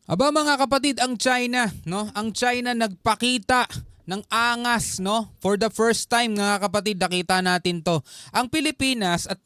Aba mga kapatid, ang China, no? Ang China nagpakita ng angas, no? For the first time mga kapatid, nakita natin 'to. Ang Pilipinas at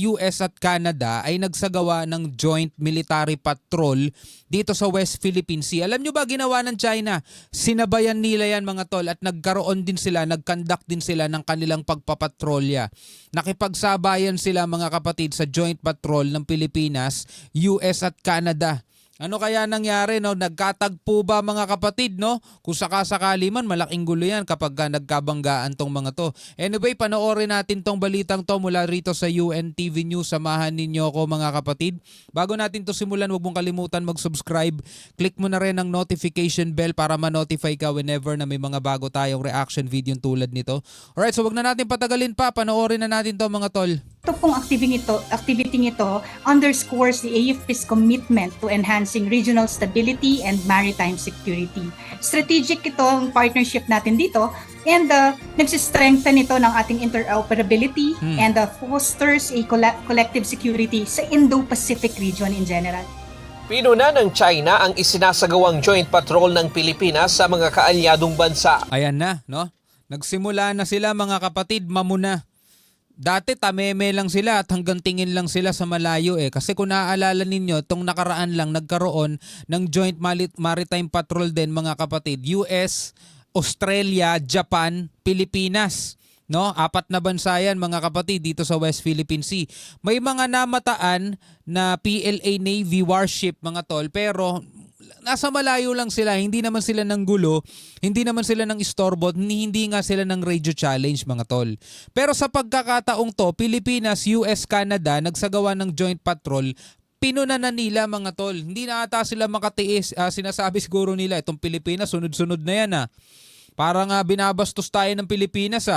US at Canada ay nagsagawa ng joint military patrol dito sa West Philippine Sea. Alam nyo ba ginawa ng China? Sinabayan nila yan mga tol at nagkaroon din sila, nagkandak din sila ng kanilang pagpapatrolya. Nakipagsabayan sila mga kapatid sa joint patrol ng Pilipinas, US at Canada. Ano kaya nangyari, no? Nagkatagpo ba mga kapatid, no? Kung sakasakali man, malaking gulo yan kapag nagkabanggaan tong mga to. Anyway, panoorin natin tong balitang to mula rito sa UNTV News. Samahan ninyo ako mga kapatid. Bago natin to simulan, huwag mong kalimutan mag-subscribe. Click mo na rin ang notification bell para ma-notify ka whenever na may mga bago tayong reaction video tulad nito. Alright, so wag na natin patagalin pa. Panoorin na natin to mga tol. Ito pong activity ito underscores the AFP's commitment to enhancing regional stability and maritime security. Strategic ito ang partnership natin dito and nagsistrengthen ito ng ating interoperability and fosters a collective security sa Indo-Pacific region in general. Pinuna ng China ang isinasagawang joint patrol ng Pilipinas sa mga kaalyadong bansa. Ayan na, no? Nagsimula na sila mga kapatid, mamuna. Dati tameme lang sila at hanggang tingin lang sila sa malayo Kasi kung naaalala ninyo, itong nakaraan lang nagkaroon ng joint maritime patrol din mga kapatid. US, Australia, Japan, Pilipinas. No, 4 na bansa yan mga kapatid dito sa West Philippine Sea. May mga namataan na PLA Navy warship mga tol pero nasa malayo lang sila, hindi naman sila ng gulo, hindi naman sila ng istorbo, hindi nga sila ng radio challenge mga tol. Pero sa pagkakataong to, Pilipinas, US, Canada nagsagawa ng joint patrol. Pinuna na nila mga tol. Hindi na ata sila makatiis. Sinasabi siguro nila itong Pilipinas sunod-sunod na yan Parang binabastos tayo ng Pilipinas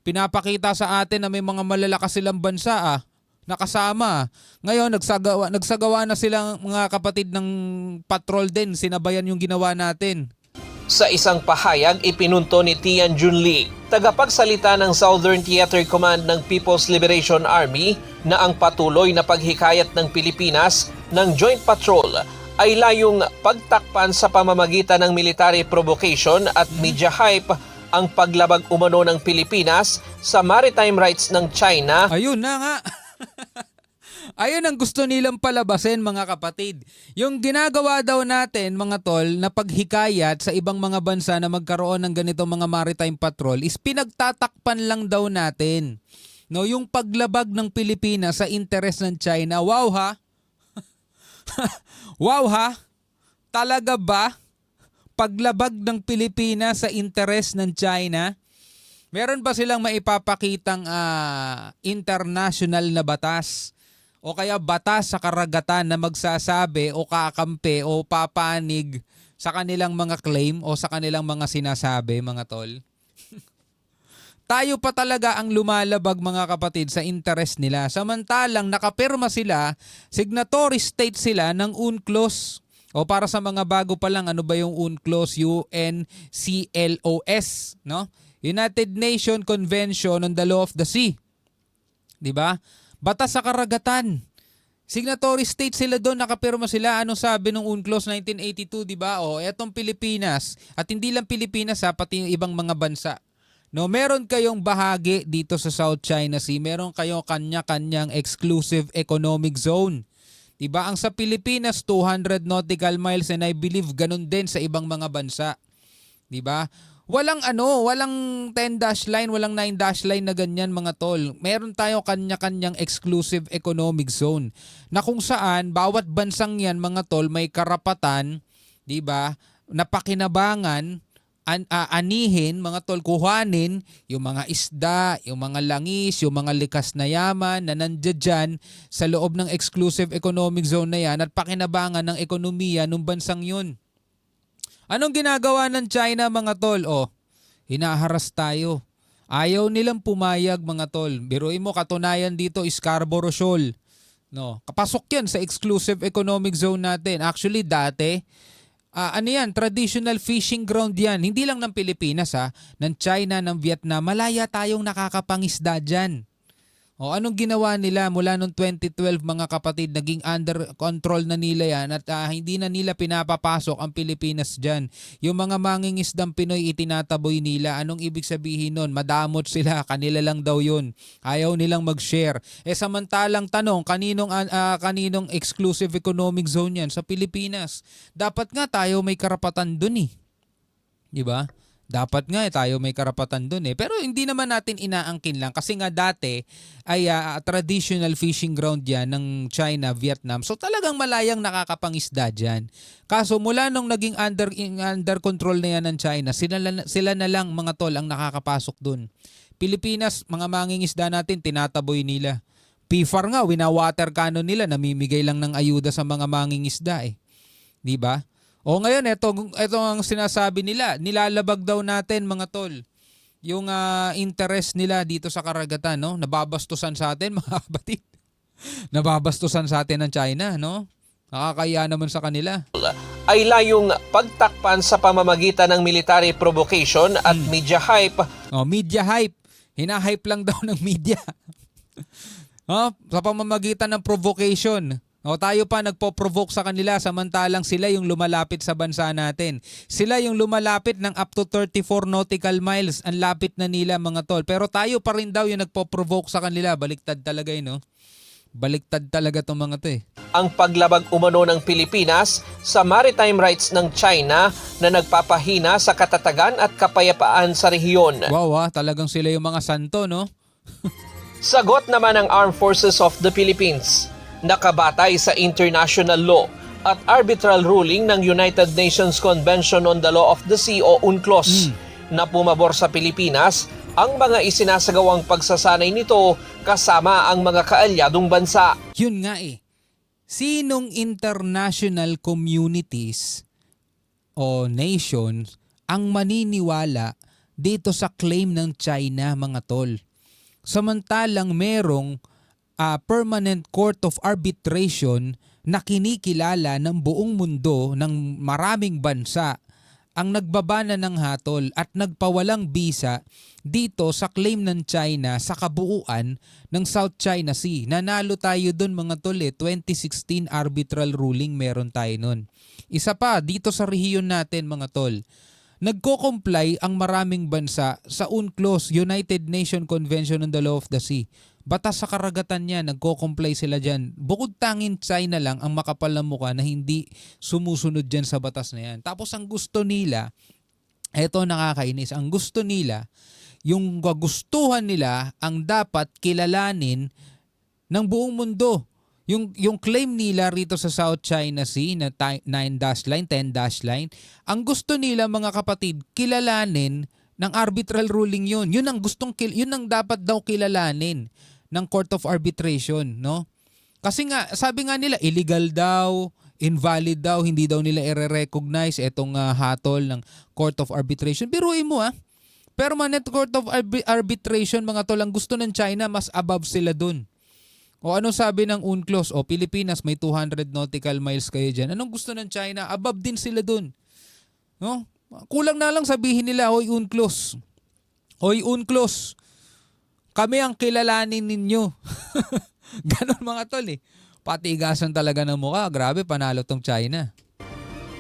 Pinapakita sa atin na may mga malalakas silang bansa nakasama. Ngayon, nagsagawa na silang mga kapatid ng patrol din. Sinabayan yung ginawa natin. Sa isang pahayag, ipinunto ni Tian Junli, tagapagsalita ng Southern Theater Command ng People's Liberation Army, na ang patuloy na paghikayat ng Pilipinas ng joint patrol ay layong pagtakpan sa pamamagitan ng military provocation at media hype ang paglabag umano ng Pilipinas sa maritime rights ng China. Ayun na nga. Ayun ang gusto nilang palabasin mga kapatid. Yung ginagawa daw natin mga tol na paghikayat sa ibang mga bansa na magkaroon ng ganitong mga maritime patrol is pinagtatakpan lang daw natin. No, yung paglabag ng Pilipinas sa interes ng China. Wow ha? Wow ha? Talaga ba? Paglabag ng Pilipinas sa interes ng China? Meron ba silang maipapakitang international na batas o kaya batas sa karagatan na magsasabi o kakampi o papanig sa kanilang mga claim o sa kanilang mga sinasabi mga tol? Tayo pa talaga ang lumalabag mga kapatid sa interest nila. Samantalang nakapirma sila, signatory state sila ng UNCLOS. O para sa mga bago pa lang, ano ba yung UNCLOS? UNCLOS, no? United Nations Convention on the Law of the Sea. 'Di ba? Batas sa karagatan. Signatory state sila doon, nakapirma sila. Ano sabi ng UNCLOS 1982, 'di ba? O etong Pilipinas, at hindi lang Pilipinas pati yung ibang mga bansa. No, meron kayong bahagi dito sa South China Sea, meron kayong kanya-kanyang exclusive economic zone. 'Di ba? Ang sa Pilipinas 200 nautical miles and I believe ganun din sa ibang mga bansa. 'Di ba? Walang walang 10 dash line, walang 9 dash line na ganyan mga tol. Meron tayo kanya-kanyang exclusive economic zone na kung saan bawat bansang yan mga tol may karapatan, 'di ba? Na pakinabangan, anihin mga tol, kuhanin yung mga isda, yung mga langis, yung mga likas na yaman na nandiyan dyan sa loob ng exclusive economic zone na yan at pakinabangan ng ekonomiya ng bansang yun. Anong ginagawa ng China mga tol? Hinaharas tayo. Ayaw nilang pumayag mga tol. Biruin mo, katunayan dito Scarborough Shoal. No, kapasok yan sa exclusive economic zone natin. Actually dati, traditional fishing ground yan. Hindi lang ng Pilipinas ng China, ng Vietnam. Malaya tayong nakakapangisda dyan. O anong ginawa nila mula noong 2012 mga kapatid, naging under control na nila yan at hindi na nila pinapapasok ang Pilipinas dyan. Yung mga mangingisdang Pinoy itinataboy nila. Anong ibig sabihin nun? Madamot sila, kanila lang daw yun. Ayaw nilang mag-share. Samantalang tanong, kaninong exclusive economic zone yan? Sa Pilipinas. Dapat nga tayo may karapatan dun eh. Diba? Dapat nga tayo may karapatan dun eh. Pero hindi naman natin inaangkin lang kasi nga dati ay traditional fishing ground yan ng China, Vietnam. So talagang malayang nakakapangisda dyan. Kaso mula nung naging under control na yan ng China, sila na lang mga tol ang nakakapasok dun. Pilipinas, mga mangingisda natin, tinataboy nila. PFAR nga, wina-water cannon nila, namimigay lang ng ayuda sa mga mangingisda eh. Di ba? O ngayon, ito ang sinasabi nila. Nilalabag daw natin mga tol. Yung interest nila dito sa karagatan, no? Nababastusan sa atin mga kapatid. Nababastusan sa atin ng China, no? Nakakaya naman sa kanila. Ay layong pagtakpan sa pamamagitan ng military provocation at media hype. Media hype. Hina-hype lang daw ng media. Sa pamamagitan ng provocation. Tayo pa nagpo-provoke sa kanila samantalang sila yung lumalapit sa bansa natin. Sila yung lumalapit ng up to 34 nautical miles. Ang lapit na nila mga tol. Pero tayo pa rin daw yung nagpo-provoke sa kanila. Baliktad talaga yun, no? Baliktad talaga itong mga to eh. Ang paglabag umano ng Pilipinas sa maritime rights ng China na nagpapahina sa katatagan at kapayapaan sa rehiyon. Wow, talagang sila yung mga santo, no? Sagot naman ng Armed Forces of the Philippines. Nakabatay sa international law at arbitral ruling ng United Nations Convention on the Law of the Sea o UNCLOS na pumabor sa Pilipinas ang mga isinasagawang pagsasanay nito kasama ang mga kaalyadong bansa. Yun nga eh. Sinong international communities o nations ang maniniwala dito sa claim ng China mga tol? Samantalang merong Permanent Court of Arbitration na kinikilala ng buong mundo ng maraming bansa ang nagbabana ng hatol at nagpawalang bisa dito sa claim ng China sa kabuuan ng South China Sea. Nanalo tayo doon mga tol 2016 arbitral ruling meron tayo nun. Isa pa dito sa rehiyon natin mga tol. Nagko-comply ang maraming bansa sa UNCLOS, United Nations Convention on the Law of the Sea. Batas sa karagatan niya, nagko-comply sila dyan. Bukod tangin China lang ang makapal na mukha na hindi sumusunod dyan sa batas na yan. Tapos ang gusto nila, eto nakakainis, ang gusto nila, yung gustuhan nila ang dapat kilalanin ng buong mundo. Yung claim nila rito sa South China Sea na 9-dash line, 10-dash line, ang gusto nila mga kapatid, kilalanin ng arbitral ruling yun. Yun ang dapat daw kilalanin ng Court of Arbitration, no? Kasi nga, sabi nga nila, illegal daw, invalid daw, hindi daw nila i-recognize itong hatol ng Court of Arbitration. Biruin mo Permanent Court of Arbitration, mga tol, ang gusto ng China, mas above sila dun. O ano sabi ng UNCLOS? Pilipinas, may 200 nautical miles kayo dyan. Anong gusto ng China? Above din sila dun. No? Kulang na lang sabihin nila, Hoy UNCLOS, kami ang kilalanin ninyo. Ganon mga tol Patigasan talaga ng mukha. Grabe, panalo tong China.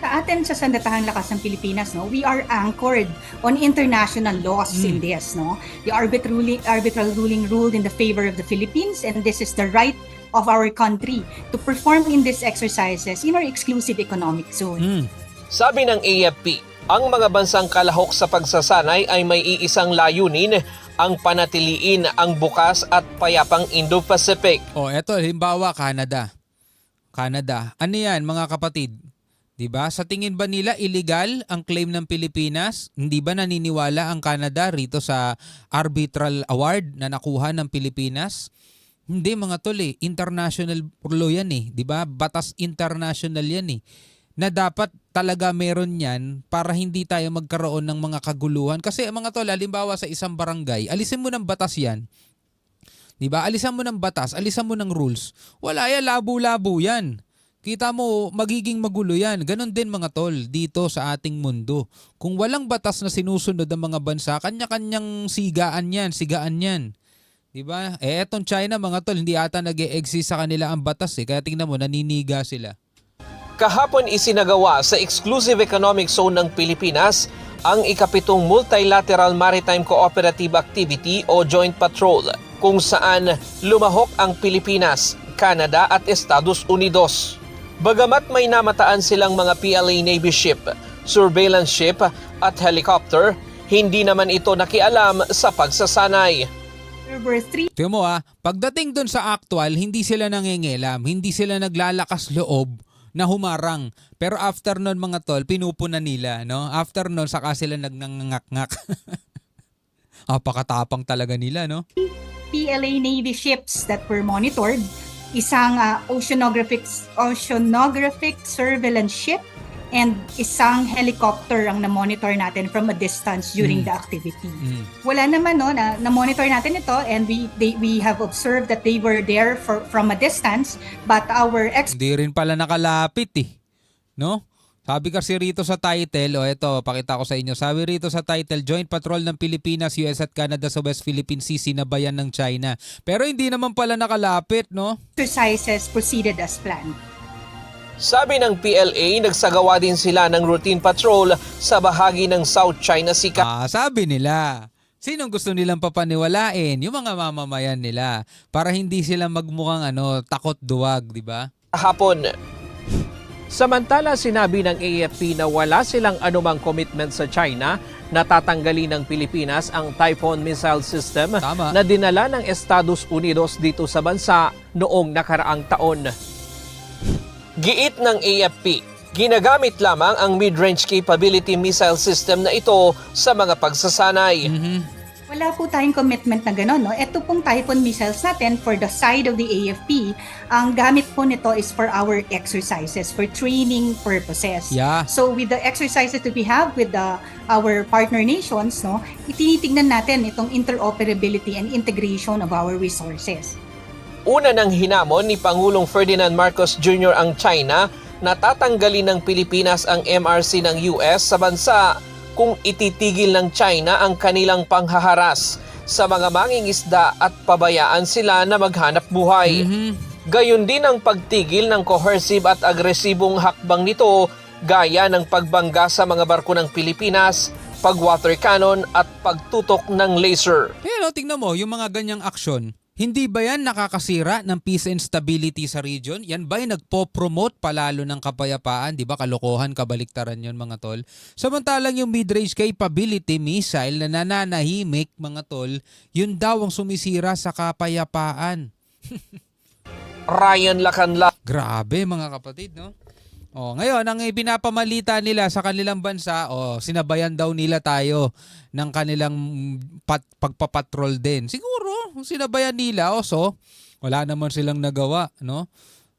Sa atin sa Sandatahang Lakas ng Pilipinas, no, we are anchored on international laws in this. No? The arbitral ruling ruled in the favor of the Philippines, and this is the right of our country to perform in these exercises in our exclusive economic zone. Sabi ng AFP, ang mga bansang kalahok sa pagsasanay ay may iisang layunin, ang panatiliin ang bukas at payapang Indo-Pacific. Eto, halimbawa Canada. Ano yan mga kapatid? Diba? Sa tingin ba nila illegal ang claim ng Pilipinas? Hindi ba naniniwala ang Canada rito sa arbitral award na nakuha ng Pilipinas? Hindi mga tol international law yan diba? Batas international yan na dapat talaga meron yan para hindi tayo magkaroon ng mga kaguluhan. Kasi mga tol, halimbawa sa isang barangay, alisin mo ng batas yan. Diba? Alisan mo ng batas, alisan mo ng rules. Wala yan, labo-labo yan. Kita mo, magiging magulo yan. Ganon din mga tol, dito sa ating mundo. Kung walang batas na sinusunod ng mga bansa, kanya-kanyang sigaan yan. 'Di ba? Etong China mga tol, hindi ata nag-e-exist sa kanila ang batas kaya tingnan mo naniniga sila. Kahapon isinagawa sa Exclusive Economic Zone ng Pilipinas ang ikapitong Multilateral Maritime Cooperative Activity o Joint Patrol kung saan lumahok ang Pilipinas, Canada at Estados Unidos. Bagamat may namataan silang mga PLA Navy ship, surveillance ship at helicopter, hindi naman ito nakialam sa pagsasanay. There were 3 Tingnan mo pagdating doon sa actual, hindi sila nangingialam, hindi sila naglalakas loob na humarang. Pero after nun mga tol, pinupunan nila, no? After nun, saka sila nagnangangak-ngak. Pakatapang talaga nila, no? PLA Navy ships that were monitored, isang oceanographic surveillance ship, and isang helicopter ang na-monitor natin from a distance during the activity. Wala naman na-monitor natin ito, and we have observed that they were there from a distance, but our Hindi rin pala nakalapit no? Sabi kasi rito sa title, eto, pakita ko sa inyo. Sabi rito sa title, Joint Patrol ng Pilipinas, US at Canada sa West Philippine Sea, sinabayan ng China. Pero hindi naman pala nakalapit, no? exercises proceeded as planned. Sabi ng PLA, nagsagawa din sila ng routine patrol sa bahagi ng South China Sea. Sabi nila, sinong gusto nilang papaniwalain? Yung mga mamamayan nila para hindi sila magmukhang takot duwag, di ba? Hapon. Samantala, sinabi ng AFP na wala silang anumang commitment sa China na tatanggalin ng Pilipinas ang Typhoon missile system Tama. na dinala ng Estados Unidos dito sa bansa noong nakaraang taon. Giit ng AFP, ginagamit lamang ang mid-range capability missile system na ito sa mga pagsasanay. Wala po tayong commitment na gano'n, no? Ito pong Typhoon missiles natin for the side of the AFP, ang gamit po nito is for our exercises, for training purposes. Yeah. So with the exercises that we have with our partner nations, no, itinitignan natin itong interoperability and integration of our resources. Una nang hinamon ni Pangulong Ferdinand Marcos Jr. ang China na tatanggalin ng Pilipinas ang MRC ng US sa bansa kung ititigil ng China ang kanilang panghaharas sa mga mangingisda at pabayaan sila na maghanap buhay. Gayon din ang pagtigil ng coercive at agresibong hakbang nito gaya ng pagbangga sa mga barko ng Pilipinas, pag-water cannon at pagtutok ng laser. Pero tingnan mo, yung mga ganyang aksyon, hindi ba yan nakakasira ng peace and stability sa region? Yan ba yung nagpo-promote palalo ng kapayapaan? Di ba kalokohan, kabaliktaran yun mga tol? Samantalang yung mid-range capability missile na nananahimik mga tol, yun daw ang sumisira sa kapayapaan. Ryan Lacanla. Grabe mga kapatid, no? Ngayon, ang ipinapamalita nila sa kanilang bansa, sinabayan daw nila tayo ng kanilang pagpapatrol din. Siguro, sinabayan nila, wala naman silang nagawa, no?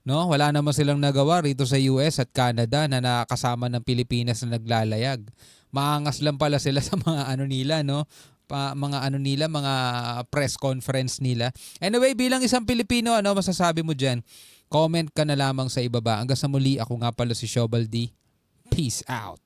Wala naman silang nagawa rito sa US at Canada na nakasama ng Pilipinas na naglalayag. Maangas lang pala sila sa mga nila, no? Mga press conference nila. Anyway, bilang isang Pilipino, masasabi mo dyan? Comment ka na lamang sa ibaba. Hanggang sa muli, ako nga pala si Shobal D. Peace out.